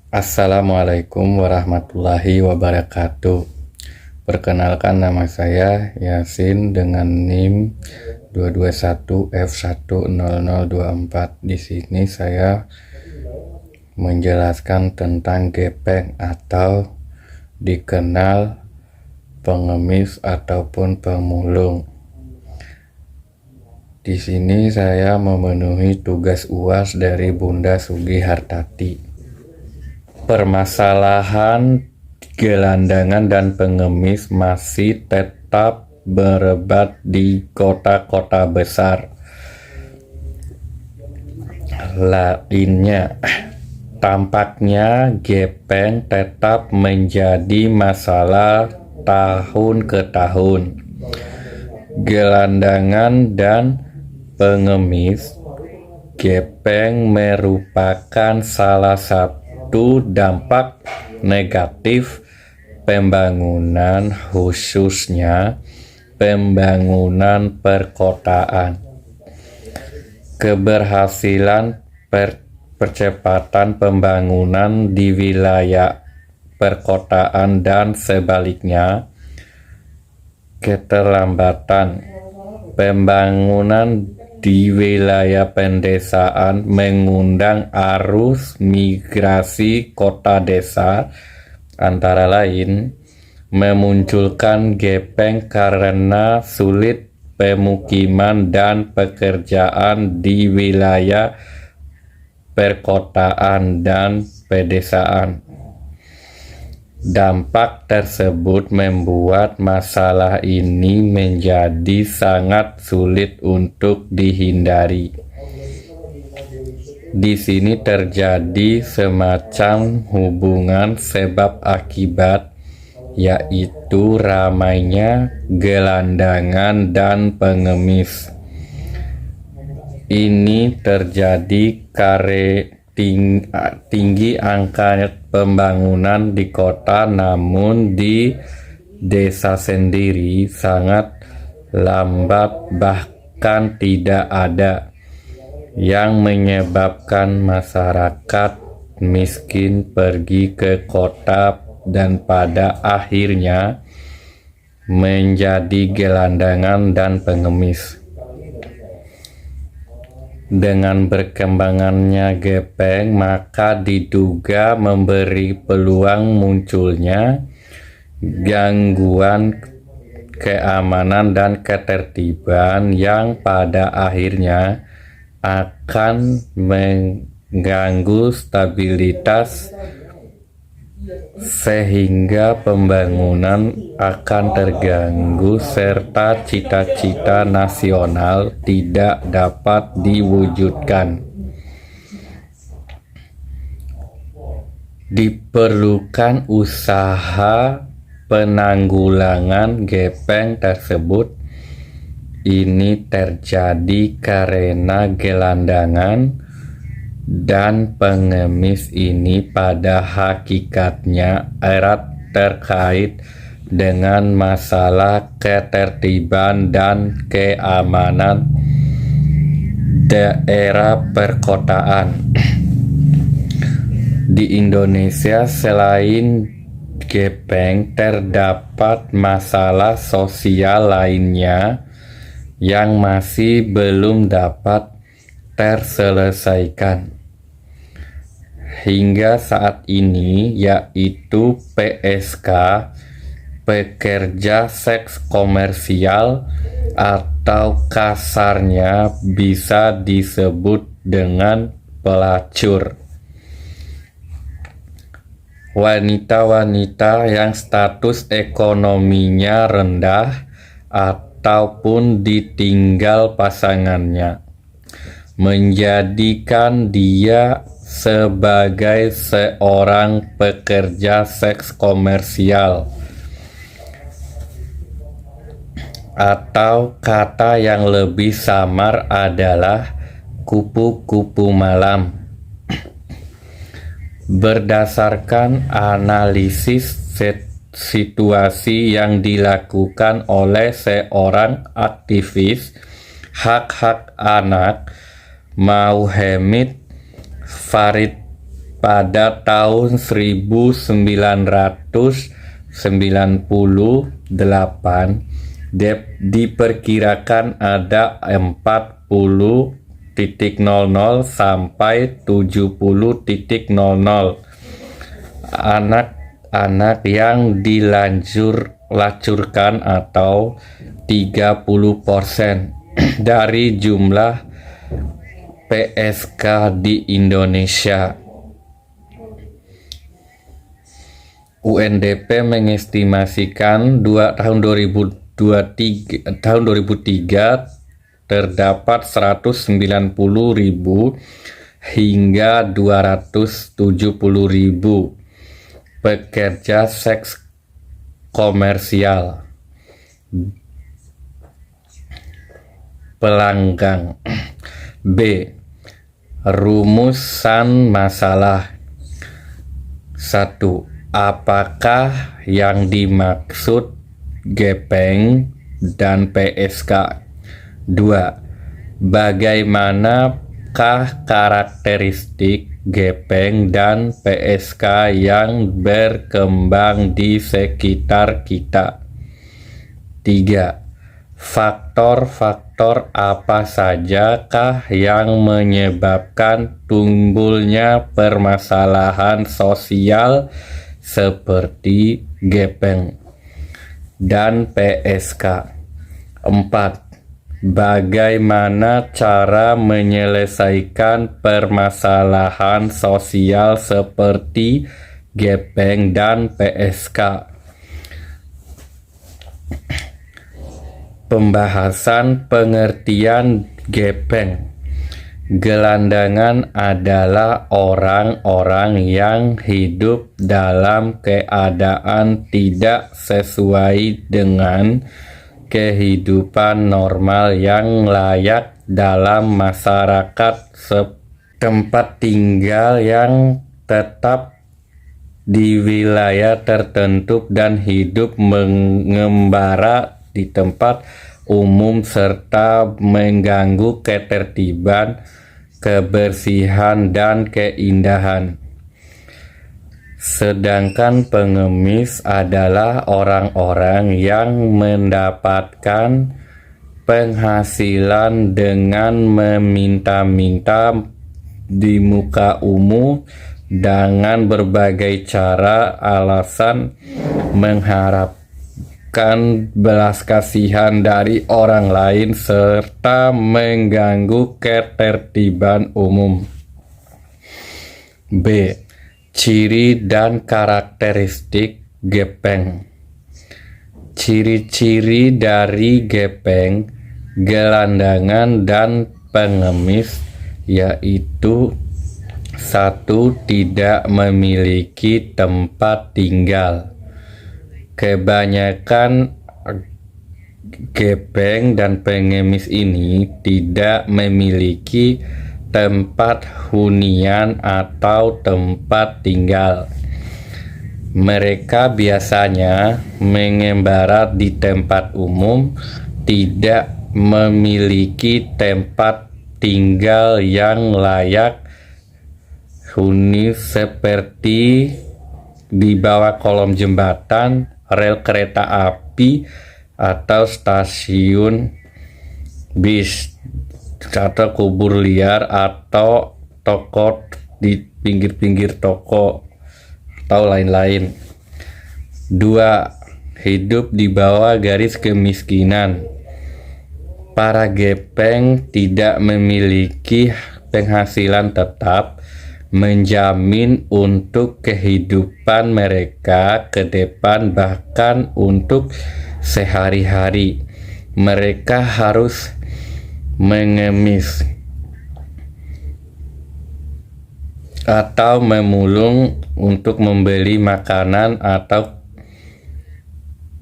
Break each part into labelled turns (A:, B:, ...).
A: Assalamualaikum warahmatullahi wabarakatuh. Perkenalkan, nama saya Yasin dengan NIM 221F10024. Di sini saya menjelaskan tentang gepeng atau dikenal pengemis ataupun pemulung. Di sini saya memenuhi tugas UAS dari Bunda Sugi Hartati. Permasalahan gelandangan dan pengemis masih tetap merebak di kota-kota besar lainnya. Tampaknya gepeng tetap menjadi masalah tahun ke tahun. Gelandangan dan pengemis gepeng merupakan salah satu dampak negatif pembangunan, khususnya pembangunan perkotaan. Keberhasilan percepatan pembangunan di wilayah perkotaan dan sebaliknya, keterlambatan pembangunan di wilayah pedesaan mengundang arus migrasi kota desa, antara lain memunculkan gepeng karena sulit pemukiman dan pekerjaan di wilayah perkotaan dan pedesaan. Dampak tersebut membuat masalah ini menjadi sangat sulit untuk dihindari. Di sini terjadi semacam hubungan sebab akibat, yaitu ramainya gelandangan dan pengemis. Ini terjadi karena tinggi angka pembangunan di kota, namun di desa sendiri sangat lambat bahkan tidak ada, yang menyebabkan masyarakat miskin pergi ke kota dan pada akhirnya menjadi gelandangan dan pengemis. Dengan berkembangannya gepeng, maka diduga memberi peluang munculnya gangguan keamanan dan ketertiban yang pada akhirnya akan mengganggu stabilitas, sehingga pembangunan akan terganggu serta cita-cita nasional tidak dapat diwujudkan. Diperlukan usaha penanggulangan gepeng tersebut. Ini terjadi karena gelandangan dan pengemis ini pada hakikatnya erat terkait dengan masalah ketertiban dan keamanan daerah perkotaan. Di Indonesia selain gepeng terdapat masalah sosial lainnya yang masih belum dapat terselesaikan hingga saat ini, yaitu PSK, pekerja seks komersial, atau kasarnya bisa disebut dengan pelacur. Wanita-wanita yang status ekonominya rendah ataupun ditinggal pasangannya, menjadikan dia sebagai seorang pekerja seks komersial, atau kata yang lebih samar adalah kupu-kupu malam. Berdasarkan analisis situasi yang dilakukan oleh seorang aktivis hak-hak anak, Muhammad Farid pada tahun 1998 diperkirakan ada 40.00 sampai 70.00 anak-anak yang dilacurkan atau 30% dari jumlah PSK di Indonesia. UNDP mengestimasikan tahun 2003 terdapat 190.000 hingga 270.000 pekerja seks komersial. Pelanggang. B. Rumusan masalah. 1. Apakah yang dimaksud gepeng dan PSK? 2. Bagaimanakah karakteristik gepeng dan PSK yang berkembang di sekitar kita? 3. Faktor-faktor apa sajakah yang menyebabkan timbulnya permasalahan sosial seperti gepeng dan PSK? 4. Bagaimana cara menyelesaikan permasalahan sosial seperti gepeng dan PSK? Pembahasan pengertian gepeng. Gelandangan adalah orang-orang yang hidup dalam keadaan tidak sesuai dengan kehidupan normal yang layak dalam masyarakat, tempat tinggal yang tetap di wilayah tertentu dan hidup mengembara di tempat umum serta mengganggu ketertiban, kebersihan, dan keindahan. Sedangkan pengemis adalah orang-orang yang mendapatkan penghasilan dengan meminta-minta di muka umum dengan berbagai cara alasan mengharapkan belas kasihan dari orang lain serta mengganggu ketertiban umum. B. Ciri dan karakteristik gepeng. Ciri-ciri dari gepeng, gelandangan, dan pengemis yaitu: 1. Tidak memiliki tempat tinggal. Kebanyakan gepeng dan pengemis ini tidak memiliki tempat hunian atau tempat tinggal. Mereka biasanya mengembara di tempat umum, tidak memiliki tempat tinggal yang layak huni seperti di bawah kolom jembatan, rel kereta api, atau stasiun bis, atau kubur liar, atau toko di pinggir-pinggir toko, atau lain-lain. 2. Hidup di bawah garis kemiskinan. Para gepeng tidak memiliki penghasilan tetap menjamin untuk kehidupan mereka ke depan, bahkan untuk sehari-hari. Mereka harus mengemis atau memulung untuk membeli makanan atau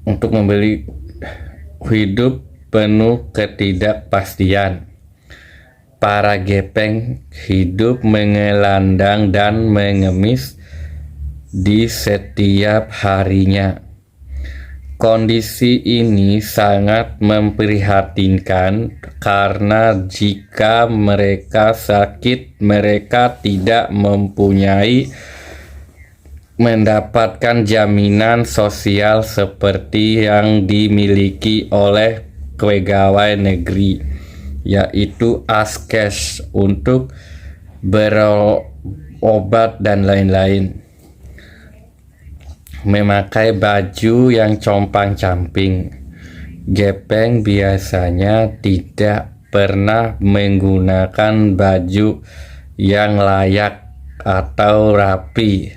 A: untuk membeli hidup penuh ketidakpastian. Para gepeng hidup mengelandang dan mengemis di setiap harinya. Kondisi ini sangat memprihatinkan karena jika mereka sakit, mereka tidak mendapatkan jaminan sosial seperti yang dimiliki oleh pegawai negeri, yaitu askes untuk berobat dan lain-lain. Memakai baju yang compang-camping. Gepeng biasanya tidak pernah menggunakan baju yang layak atau rapi,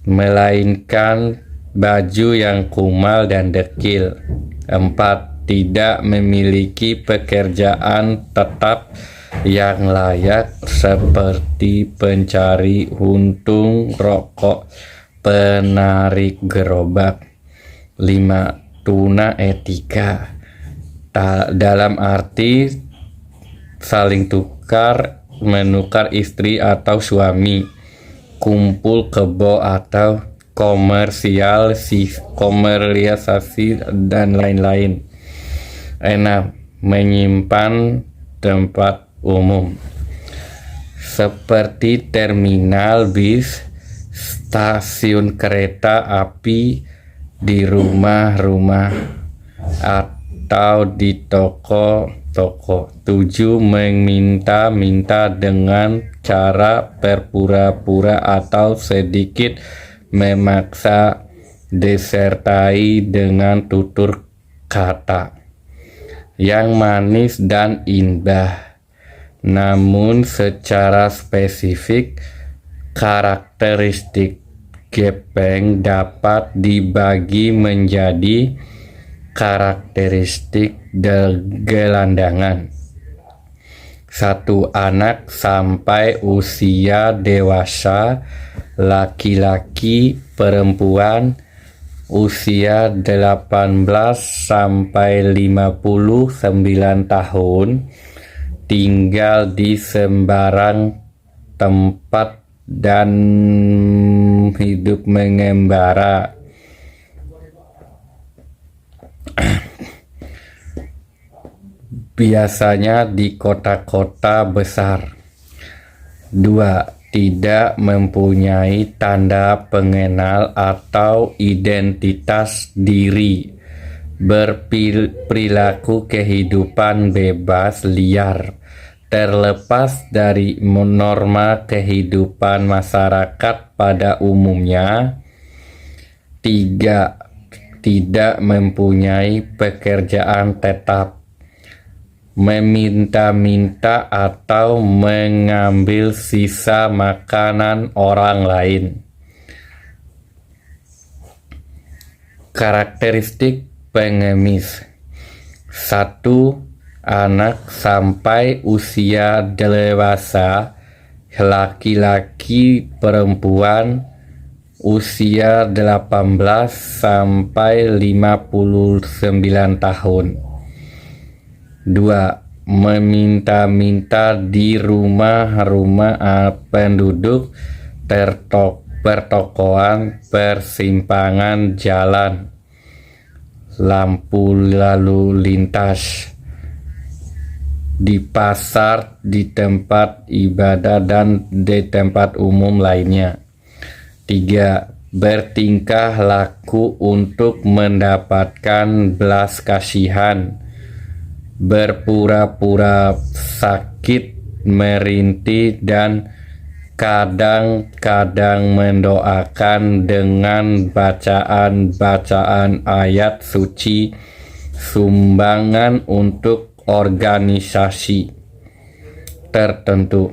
A: melainkan baju yang kumal dan dekil. 4. Tidak memiliki pekerjaan tetap yang layak seperti pencari untung rokok, penarik gerobak. 5. Tuna etika, dalam arti saling menukar istri atau suami, kumpul kebo atau komersialisasi dan lain-lain. 6. Menyimpan tempat umum seperti terminal bis, stasiun kereta api, di rumah-rumah atau di toko-toko. 7. Meminta-minta dengan cara berpura-pura atau sedikit memaksa, disertai dengan tutur kata yang manis dan indah. Namun secara spesifik, karakteristik gepeng dapat dibagi menjadi karakteristik gelandangan. 1. Anak sampai usia dewasa, laki-laki, perempuan, usia 18 sampai 59 tahun, tinggal di sembarang tempat dan hidup mengembara. Biasanya di kota-kota besar. 2. Tidak mempunyai tanda pengenal atau identitas diri, berperilaku kehidupan bebas liar, terlepas dari norma kehidupan masyarakat pada umumnya. 3. Tidak mempunyai pekerjaan tetap, meminta-minta atau mengambil sisa makanan orang lain. Karakteristik pengemis. 1. Anak sampai usia dewasa, laki-laki, perempuan, usia 18 sampai 59 tahun. 2. Meminta-minta di rumah-rumah penduduk, pertokoan, persimpangan jalan, lampu lalu lintas, di pasar, di tempat ibadah, dan di tempat umum lainnya. 3. Bertingkah laku untuk mendapatkan belas kasihan, berpura-pura sakit, merintih, dan kadang-kadang mendoakan dengan bacaan-bacaan ayat suci, sumbangan untuk organisasi tertentu.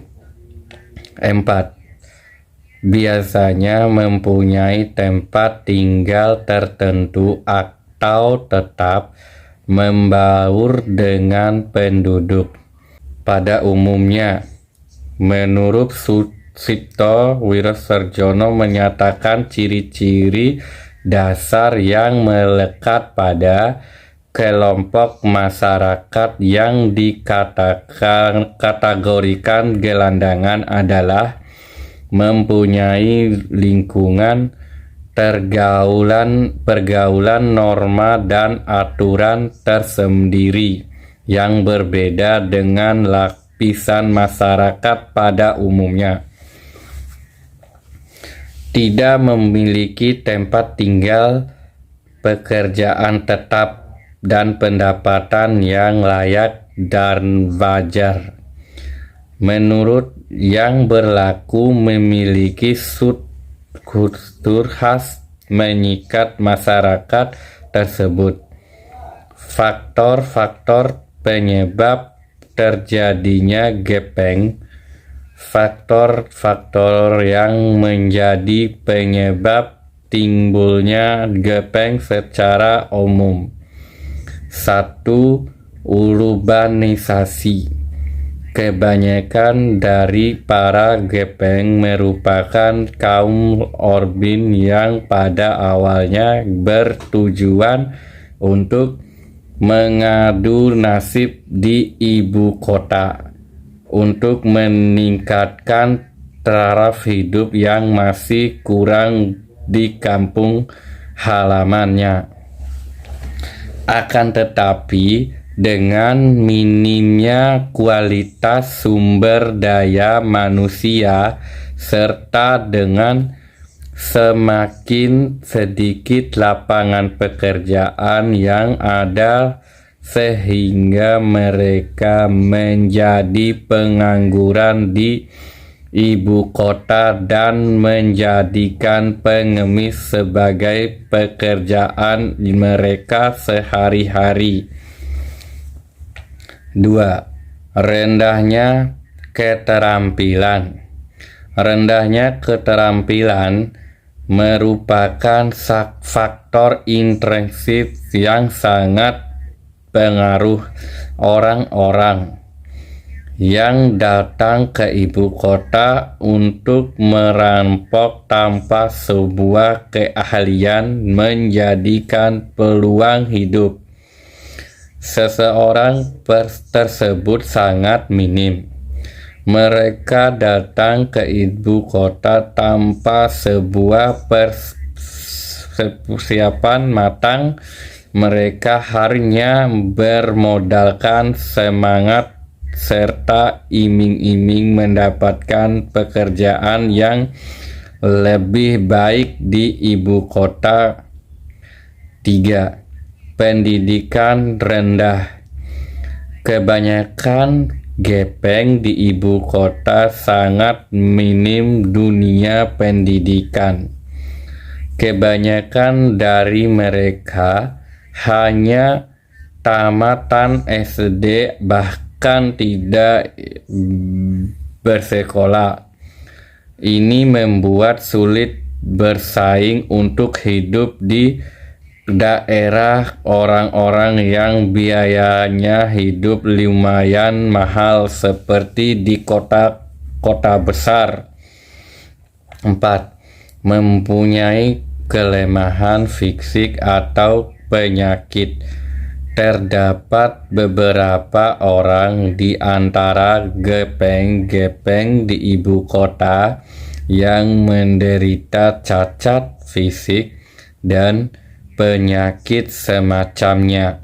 A: 4. Biasanya mempunyai tempat tinggal tertentu atau tetap membaur dengan penduduk. Pada umumnya, menurut Sucipto Wirasarjono menyatakan ciri-ciri dasar yang melekat pada kelompok masyarakat yang dikategorikan gelandangan adalah mempunyai lingkungan pergaulan norma dan aturan tersendiri yang berbeda dengan lapisan masyarakat pada umumnya. Tidak memiliki tempat tinggal, pekerjaan tetap, dan pendapatan yang layak dan wajar. Menurut yang berlaku, memiliki kultur khas mengikat masyarakat tersebut. Faktor-faktor penyebab terjadinya gepeng. Faktor-faktor yang menjadi penyebab timbulnya gepeng secara umum. 1. Urbanisasi. Kebanyakan dari para gepeng merupakan kaum urban yang pada awalnya bertujuan untuk mengadu nasib di ibu kota untuk meningkatkan taraf hidup yang masih kurang di kampung halamannya. Akan tetapi, dengan minimnya kualitas sumber daya manusia serta dengan semakin sedikit lapangan pekerjaan yang ada, sehingga mereka menjadi pengangguran di ibu kota dan menjadikan pengemis sebagai pekerjaan mereka sehari-hari. 2. Rendahnya keterampilan. Rendahnya keterampilan merupakan faktor intrinsik yang sangat pengaruh orang-orang yang datang ke ibu kota untuk merampok tanpa sebuah keahlian menjadikan peluang hidup seseorang tersebut sangat minim. Mereka datang ke ibu kota tanpa sebuah persiapan matang. Mereka hanya bermodalkan semangat serta iming-iming mendapatkan pekerjaan yang lebih baik di ibu kota. 3. Pendidikan rendah. Kebanyakan gepeng di ibu kota sangat minim dunia pendidikan. Kebanyakan dari mereka hanya tamatan SD, bahkan tidak bersekolah. Ini membuat sulit bersaing untuk hidup di daerah orang-orang yang biayanya hidup lumayan mahal seperti di kota-kota besar. 4. Mempunyai kelemahan fisik atau penyakit. Terdapat beberapa orang di antara gepeng-gepeng di ibu kota yang menderita cacat fisik dan penyakit semacamnya,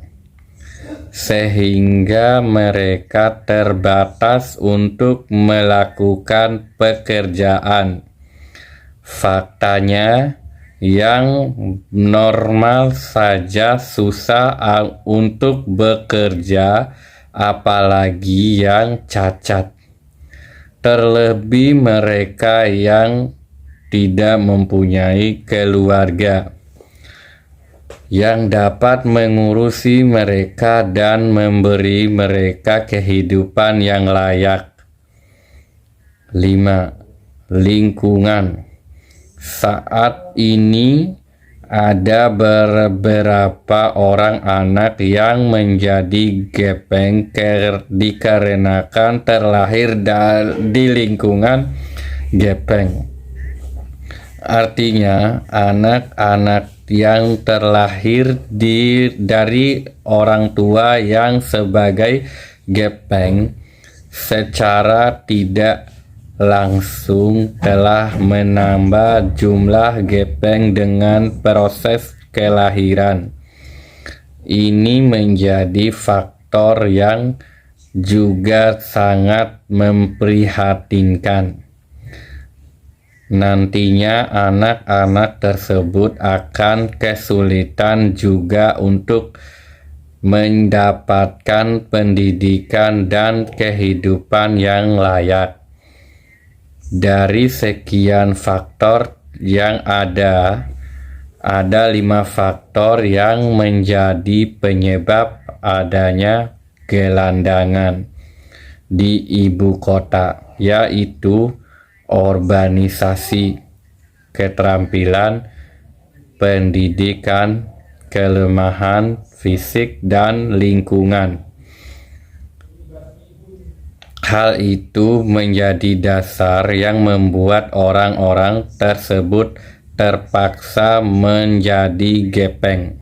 A: sehingga mereka terbatas untuk melakukan pekerjaan. Faktanya, yang normal saja susah untuk bekerja, apalagi yang cacat. Terlebih mereka yang tidak mempunyai keluarga yang dapat mengurusi mereka dan memberi mereka kehidupan yang layak. 5. Lingkungan. Saat ini ada beberapa orang anak yang menjadi gepeng dikarenakan terlahir di lingkungan gepeng. Artinya, anak-anak yang terlahir dari orang tua yang sebagai gepeng secara tidak langsung telah menambah jumlah gepeng dengan proses kelahiran. Ini menjadi faktor yang juga sangat memprihatinkan. Nantinya anak-anak tersebut akan kesulitan juga untuk mendapatkan pendidikan dan kehidupan yang layak. Dari sekian faktor yang ada 5 faktor yang menjadi penyebab adanya gelandangan di ibu kota, yaitu urbanisasi, keterampilan, pendidikan, kelemahan fisik, dan lingkungan. Hal itu menjadi dasar yang membuat orang-orang tersebut terpaksa menjadi gepeng.